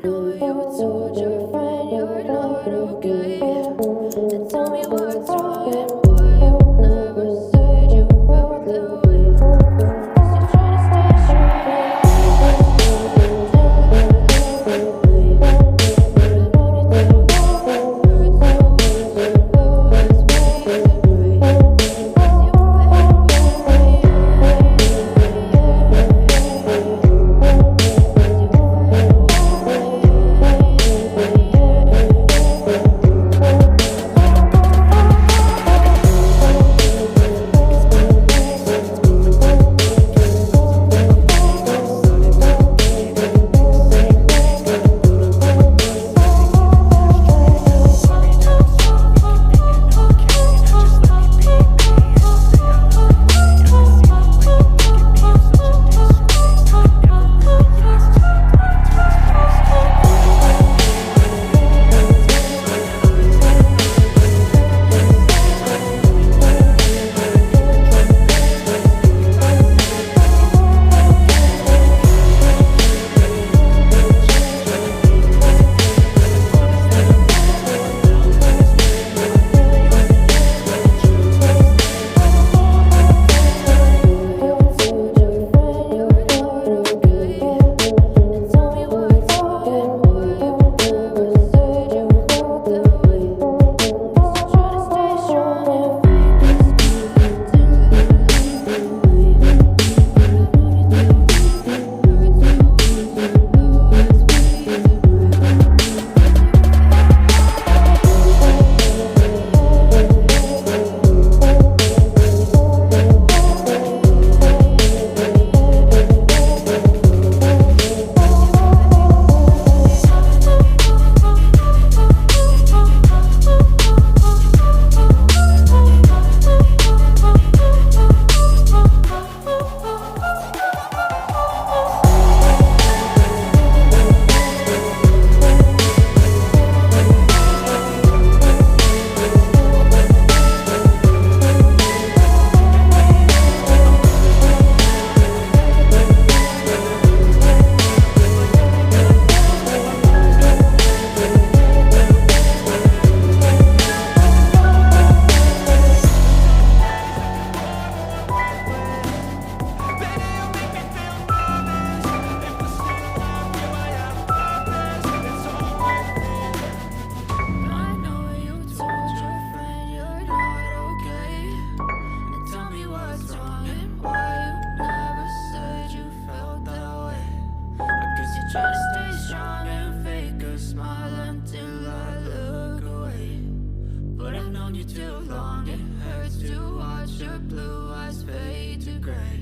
know you told your friend you're not okay. And tell me what's wrong and why you never said you felt that way. 'Cause you're trying to stay strong and try to stay strong and fake a smile until I look away. But I've known you too long, it hurts to watch your blue eyes fade to gray.